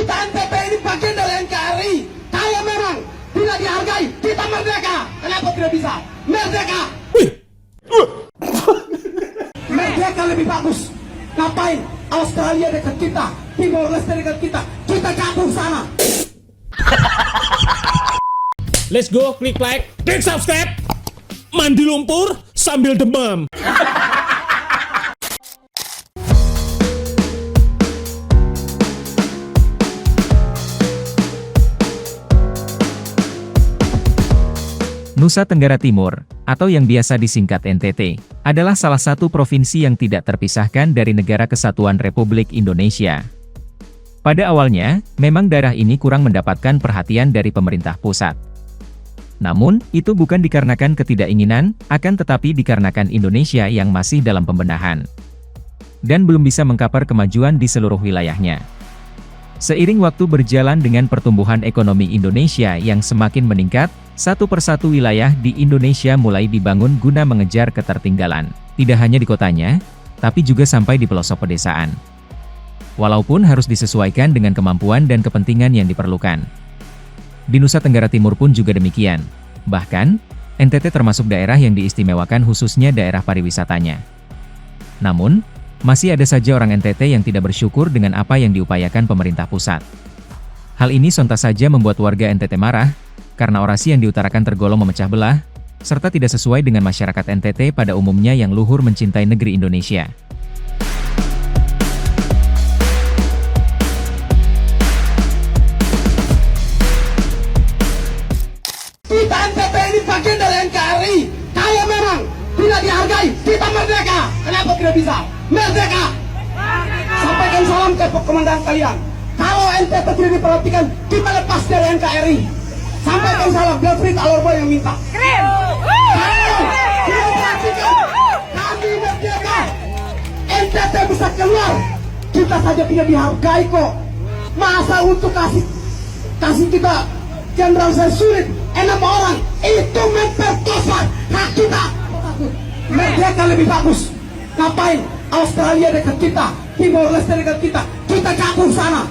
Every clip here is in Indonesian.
Kita NTT ini bagian dari NKRI. Kaya memang tidak dihargai. Kita merdeka. Kenapa tidak bisa? Merdeka. Merdeka lebih bagus. Ngapain? Australia dekat kita, Timor Leste dekat kita. Kita gabung sana. Let's go, klik like, klik subscribe. Mandi lumpur sambil demam. Nusa Tenggara Timur, atau yang biasa disingkat NTT, adalah salah satu provinsi yang tidak terpisahkan dari Negara Kesatuan Republik Indonesia. Pada awalnya, memang daerah ini kurang mendapatkan perhatian dari pemerintah pusat. Namun, itu bukan dikarenakan ketidakinginan, akan tetapi dikarenakan Indonesia yang masih dalam pembenahan. Dan belum bisa mengcover kemajuan di seluruh wilayahnya. Seiring waktu berjalan dengan pertumbuhan ekonomi Indonesia yang semakin meningkat, satu persatu wilayah di Indonesia mulai dibangun guna mengejar ketertinggalan. Tidak hanya di kotanya, tapi juga sampai di pelosok pedesaan. Walaupun harus disesuaikan dengan kemampuan dan kepentingan yang diperlukan. Di Nusa Tenggara Timur pun juga demikian. Bahkan, NTT termasuk daerah yang diistimewakan khususnya daerah pariwisatanya. Namun, masih ada saja orang NTT yang tidak bersyukur dengan apa yang diupayakan pemerintah pusat. Hal ini sontak saja membuat warga NTT marah, karena orasi yang diutarakan tergolong memecah belah, serta tidak sesuai dengan masyarakat NTT pada umumnya yang luhur mencintai negeri Indonesia. Kita NTT ini bagian dari NKRI. Kaya memang tidak dihargai. Kita merdeka. Kenapa tidak bisa? Merdeka. Sampaikan salam ke komandan kalian. Kalau NTT tidak diperhatikan, kita lepas dari NKRI. Sampaikan salam, David Alorba yang minta. Keren. Kalau tidak diperhatikan, kami merdeka. NTT bisa keluar. Kita saja tidak dihargai kok. Masa untuk kasih kita Jenderal saya sulit 6 orang itu memperkosa hak kita. Merdeka lebih bagus. Ngapain? Australia dekat kita, Timor Leste dekat kita. Kita gabung sana.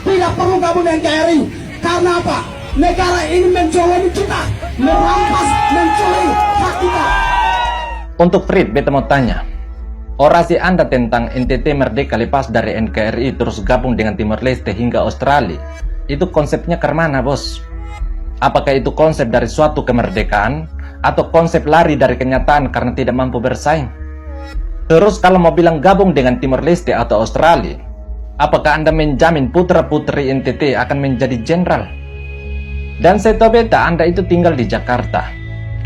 Tidak perlu gabung dengan NKRI. Karena apa? Negara ini menjolimi kita, merampas, mencuri hak kita. Untuk Frit, beta mau tanya, orasi Anda tentang NTT merdeka lepas dari NKRI terus gabung dengan Timor Leste hingga Australia, itu konsepnya ke mana, bos? Apakah itu konsep dari suatu kemerdekaan, atau konsep lari dari kenyataan karena tidak mampu bersaing? Terus kalau mau bilang gabung dengan Timor Leste atau Australia, apakah Anda menjamin putra-putri NTT akan menjadi jenderal? Dan saya tahu beta, Anda itu tinggal di Jakarta.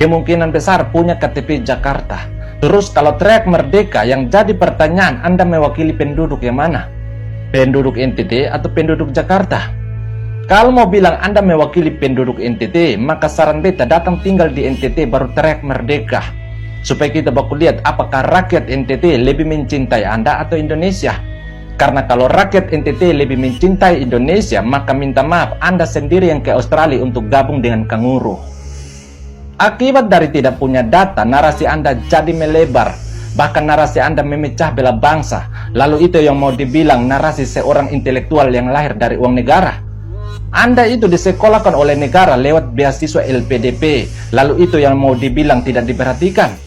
Kemungkinan besar punya KTP Jakarta. Terus kalau teriak merdeka, yang jadi pertanyaan, Anda mewakili penduduk yang mana? Penduduk NTT atau penduduk Jakarta? Kalau mau bilang Anda mewakili penduduk NTT, maka saran beta datang tinggal di NTT baru teriak merdeka. Supaya kita baku lihat apakah rakyat NTT lebih mencintai Anda atau Indonesia. Karena kalau rakyat NTT lebih mencintai Indonesia, maka minta maaf Anda sendiri yang ke Australia untuk gabung dengan kanguru. Akibat dari tidak punya data, narasi Anda jadi melebar. Bahkan narasi Anda memecah belah bangsa. Lalu itu yang mau dibilang narasi seorang intelektual yang lahir dari uang negara. Anda itu disekolahkan oleh negara lewat beasiswa LPDP. Lalu itu yang mau dibilang tidak diperhatikan.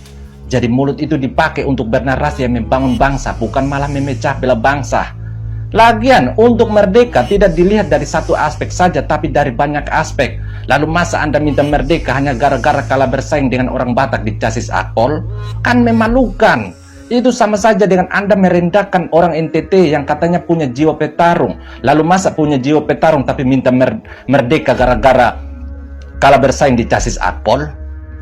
Jadi mulut itu dipakai untuk bernarasi yang membangun bangsa, bukan malah memecah belah bangsa. Lagian, untuk merdeka tidak dilihat dari satu aspek saja, tapi dari banyak aspek. Lalu masa Anda minta merdeka hanya gara-gara kalah bersaing dengan orang Batak di Casis Akpol? Kan memalukan. Itu sama saja dengan Anda merendahkan orang NTT yang katanya punya jiwa petarung. Lalu masa punya jiwa petarung tapi minta merdeka gara-gara kalah bersaing di Casis Akpol?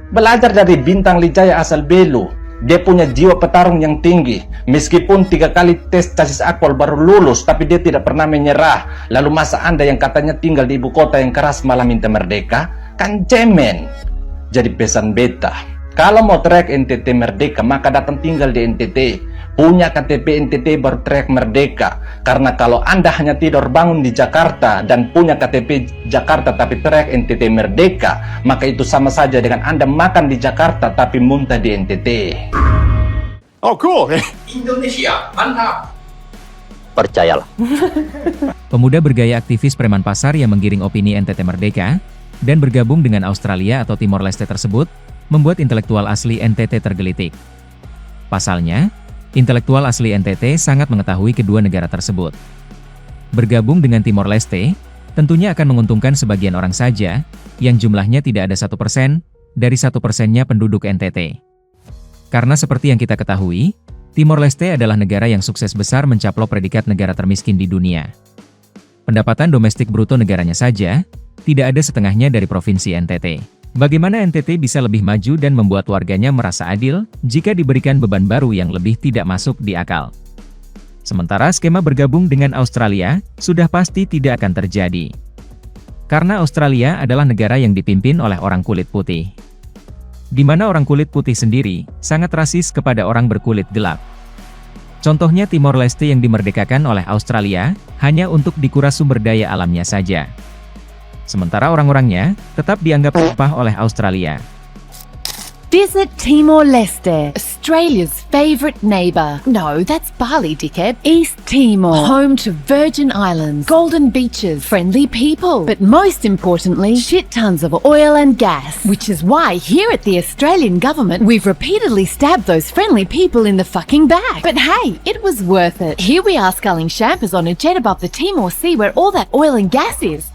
Belajar dari Bintang Lijaya asal Belu. Dia punya jiwa petarung yang tinggi. Meskipun 3 kali tes Casis Akpol baru lulus, tapi dia tidak pernah menyerah. Lalu masa Anda yang katanya tinggal di ibu kota yang keras malah minta merdeka? Kan cemen. Jadi pesan beta, kalau mau teriak NTT merdeka, maka datang tinggal di NTT. Punya KTP NTT baru teriak merdeka. Karena kalau Anda hanya tidur bangun di Jakarta dan punya KTP Jakarta tapi teriak NTT merdeka, maka itu sama saja dengan Anda makan di Jakarta tapi muntah di NTT. Oh, cool. Indonesia, mantap. percayalah. Pemuda bergaya aktivis preman pasar yang menggiring opini NTT merdeka dan bergabung dengan Australia atau Timor Leste tersebut membuat intelektual asli NTT tergelitik. Pasalnya, intelektual asli NTT sangat mengetahui kedua negara tersebut. Bergabung dengan Timor Leste tentunya akan menguntungkan sebagian orang saja, yang jumlahnya tidak ada 1% dari 1%-nya penduduk NTT. Karena seperti yang kita ketahui, Timor Leste adalah negara yang sukses besar mencaplok predikat negara termiskin di dunia. Pendapatan domestik bruto negaranya saja tidak ada setengahnya dari provinsi NTT. Bagaimana NTT bisa lebih maju dan membuat warganya merasa adil jika diberikan beban baru yang lebih tidak masuk di akal? Sementara skema bergabung dengan Australia sudah pasti tidak akan terjadi. Karena Australia adalah negara yang dipimpin oleh orang kulit putih. Di mana orang kulit putih sendiri sangat rasis kepada orang berkulit gelap. Contohnya Timor Leste yang dimerdekakan oleh Australia hanya untuk dikuras sumber daya alamnya saja. Sementara orang-orangnya tetap dianggap upah oleh Australia. Visit Timor-Leste, Australia's favourite neighbour. No, that's Bali, dickhead. East Timor, home to Virgin Islands, golden beaches, friendly people, but most importantly, shit tons of oil and gas. Which is why here at the Australian government, we've repeatedly stabbed those friendly people in the fucking back. But hey, it was worth it. Here we are sculling champers on a jet above the Timor Sea where all that oil and gas is.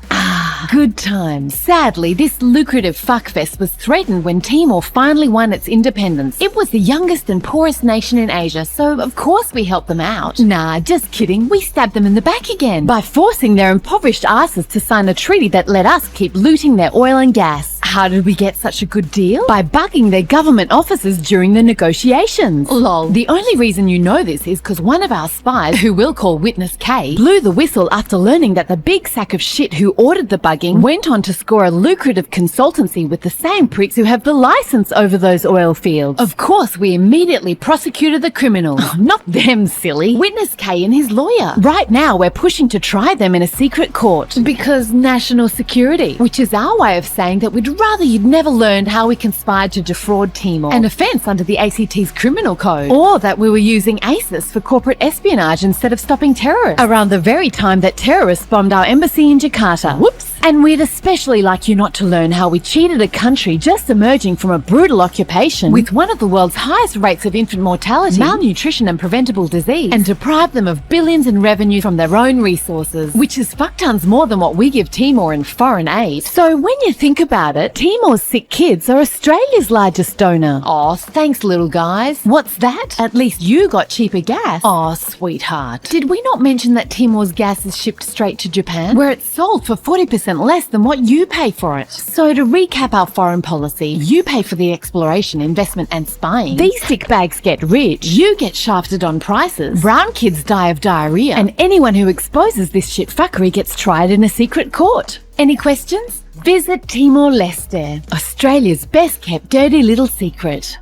Good times. Sadly, this lucrative fuckfest was threatened when Timor finally won its independence. It was the youngest and poorest nation in Asia, so of course we helped them out. Nah, just kidding. We stabbed them in the back again by forcing their impoverished asses to sign a treaty that let us keep looting their oil and gas. How did we get such a good deal? By bugging their government officers during the negotiations. Lol. The only reason you know this is because one of our spies, who we'll call Witness K, blew the whistle after learning that the big sack of shit who ordered the bugging went on to score a lucrative consultancy with the same pricks who have the license over those oil fields. Of course, we immediately prosecuted the criminals. Not them, silly. Witness K and his lawyer. Right now, we're pushing to try them in a secret court. Because national security, which is our way of saying that we'd rather you'd never learned how we conspired to defraud Timor, an offence under the ACT's criminal code, or that we were using ACIS for corporate espionage instead of stopping terrorists, around the very time that terrorists bombed our embassy in Jakarta. Whoops! And we'd especially like you not to learn how we cheated a country just emerging from a brutal occupation with one of the world's highest rates of infant mortality, malnutrition and preventable disease, and deprive them of billions in revenue from their own resources, which is fuck tons more than what we give Timor in foreign aid. So when you think about it, Timor's sick kids are Australia's largest donor. Aw, thanks little guys. What's that? At least you got cheaper gas. Aw, sweetheart. Did we not mention that Timor's gas is shipped straight to Japan, where it's sold for 40% less than what you pay for it? So to recap our foreign policy, you pay for the exploration, investment and spying. These dickbags get rich. You get shafted on prices. Brown kids die of diarrhea. And anyone who exposes this shit fuckery gets tried in a secret court. Any questions? Visit Timor-Leste, Australia's best kept dirty little secret.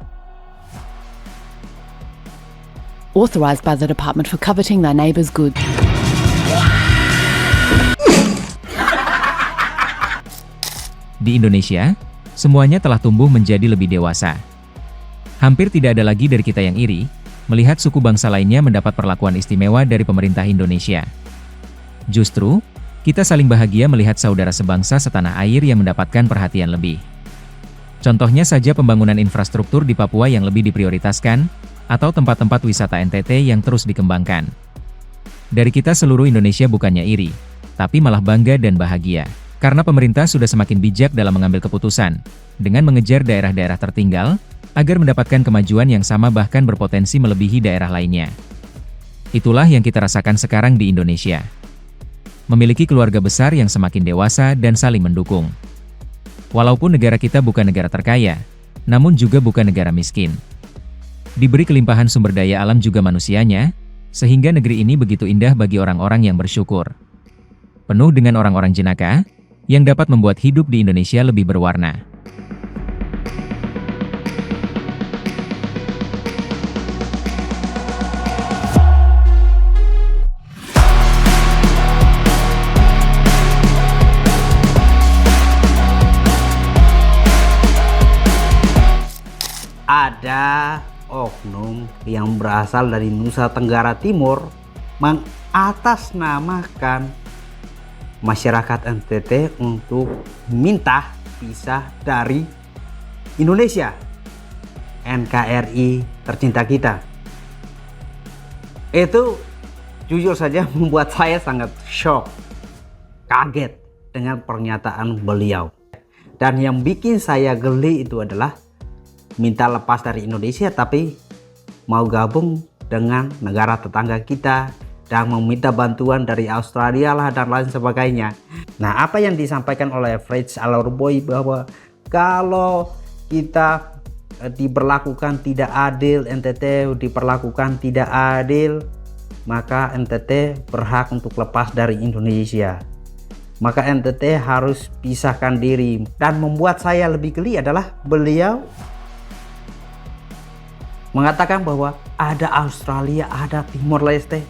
Authorised by the Department for Coveting Thy Neighbour's Good. Di Indonesia, semuanya telah tumbuh menjadi lebih dewasa. Hampir tidak ada lagi dari kita yang iri, melihat suku bangsa lainnya mendapat perlakuan istimewa dari pemerintah Indonesia. Justru, kita saling bahagia melihat saudara sebangsa setanah air yang mendapatkan perhatian lebih. Contohnya saja pembangunan infrastruktur di Papua yang lebih diprioritaskan, atau tempat-tempat wisata NTT yang terus dikembangkan. Dari kita seluruh Indonesia bukannya iri, tapi malah bangga dan bahagia. Karena pemerintah sudah semakin bijak dalam mengambil keputusan, dengan mengejar daerah-daerah tertinggal, agar mendapatkan kemajuan yang sama bahkan berpotensi melebihi daerah lainnya. Itulah yang kita rasakan sekarang di Indonesia. Memiliki keluarga besar yang semakin dewasa dan saling mendukung. Walaupun negara kita bukan negara terkaya, namun juga bukan negara miskin. Diberi kelimpahan sumber daya alam juga manusianya, sehingga negeri ini begitu indah bagi orang-orang yang bersyukur. Penuh dengan orang-orang jenaka, yang dapat membuat hidup di Indonesia lebih berwarna. Ada oknum yang berasal dari Nusa Tenggara Timur mengatasnamakan masyarakat NTT untuk minta pisah dari Indonesia, NKRI tercinta kita. Itu jujur saja membuat saya sangat shock, kaget dengan pernyataan beliau. Dan yang bikin saya geli itu adalah minta lepas dari Indonesia tapi mau gabung dengan negara tetangga kita dan meminta bantuan dari Australia lah dan lain sebagainya. Nah, apa yang disampaikan oleh Frits Alorboy bahwa kalau kita diberlakukan tidak adil, NTT diperlakukan tidak adil, maka NTT berhak untuk lepas dari Indonesia. Maka NTT harus pisahkan diri. Dan membuat saya lebih geli adalah beliau mengatakan bahwa ada Australia, ada Timor Leste.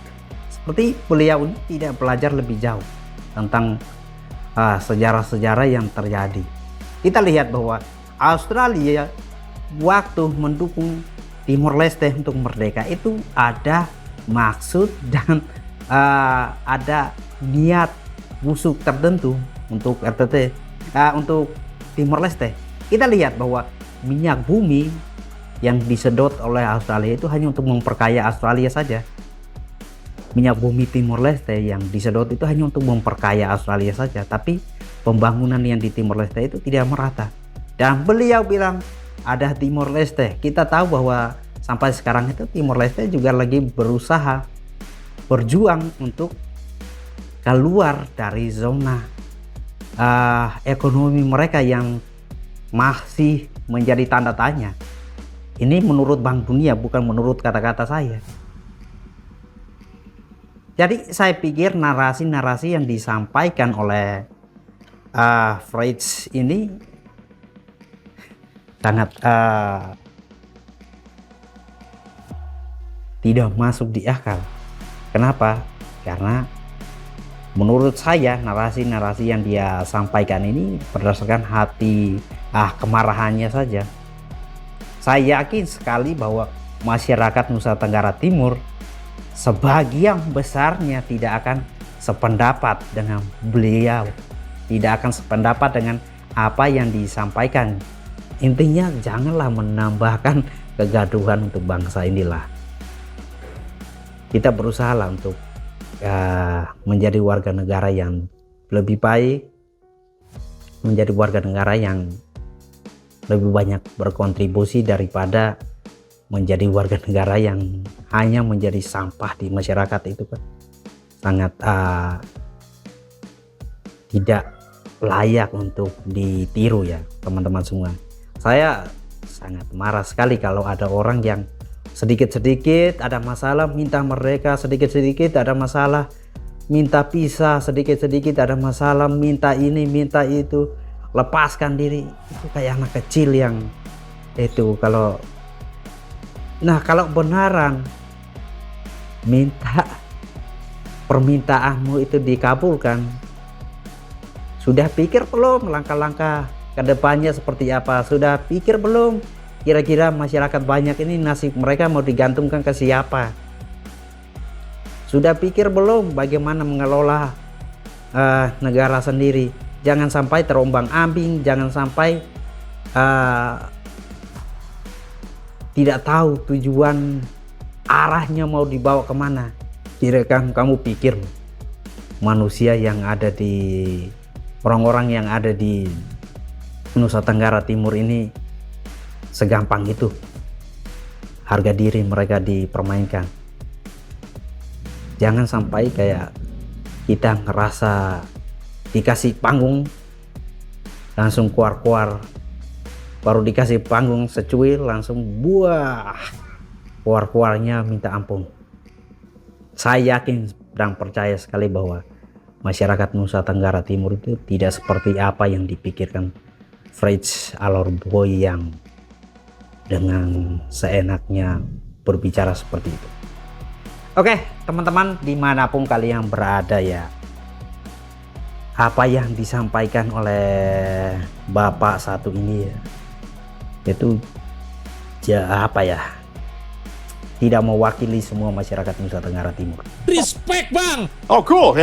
Seperti beliau ini tidak belajar lebih jauh tentang sejarah-sejarah yang terjadi. Kita lihat bahwa Australia waktu mendukung Timor Leste untuk merdeka itu ada maksud dan ada niat busuk tertentu untuk NTT, untuk Timor Leste. Kita lihat bahwa minyak bumi yang disedot oleh Australia itu hanya untuk memperkaya Australia saja. Minyak bumi Timor Leste yang disedot itu hanya untuk memperkaya Australia saja, tapi pembangunan yang di Timor Leste itu tidak merata. Dan beliau bilang ada Timor Leste. Kita tahu bahwa sampai sekarang itu Timor Leste juga lagi berusaha berjuang untuk keluar dari zona ekonomi mereka yang masih menjadi tanda tanya. Ini menurut Bank Dunia, bukan menurut kata-kata saya. Jadi saya pikir narasi-narasi yang disampaikan oleh Frits ini sangat tidak masuk di akal. Kenapa? Karena menurut saya narasi-narasi yang dia sampaikan ini berdasarkan hati kemarahannya saja. Saya yakin sekali bahwa masyarakat Nusa Tenggara Timur sebagian besarnya tidak akan sependapat dengan beliau, tidak akan sependapat dengan apa yang disampaikan. Intinya janganlah menambahkan kegaduhan untuk bangsa inilah. Kita berusaha lah untuk menjadi warga negara yang lebih baik, menjadi warga negara yang lebih banyak berkontribusi daripada menjadi warga negara yang hanya menjadi sampah di masyarakat. Itu kan sangat tidak layak untuk ditiru ya teman-teman semua. Saya sangat marah sekali kalau ada orang yang sedikit-sedikit ada masalah minta merdeka, sedikit-sedikit ada masalah minta pisah, sedikit-sedikit ada masalah minta ini minta itu, lepaskan diri. Itu kayak anak kecil yang itu kalau benaran minta permintaanmu itu dikabulkan, sudah pikir belum langkah-langkah ke depannya seperti apa? Sudah pikir belum kira-kira masyarakat banyak ini nasib mereka mau digantungkan ke siapa? Sudah pikir belum bagaimana mengelola negara sendiri? Jangan sampai terombang-ambing, jangan sampai tidak tahu tujuan arahnya mau dibawa kemana. Kira-kira kamu pikir manusia yang ada di orang-orang yang ada di Nusa Tenggara Timur ini segampang itu harga diri mereka dipermainkan? Jangan sampai kayak kita ngerasa dikasih panggung langsung kuar-kuar, baru dikasih panggung secuil langsung buah kuar-kuarnya minta ampun. Saya yakin dan percaya sekali bahwa masyarakat Nusa Tenggara Timur itu tidak seperti apa yang dipikirkan Frits Alorboy yang dengan seenaknya berbicara seperti itu. Oke teman-teman, dimanapun kalian berada ya, apa yang disampaikan oleh bapak satu ini ya, itu apa ya, tidak mewakili semua masyarakat Nusa Tenggara Timur. Respect bang. Oh, cool.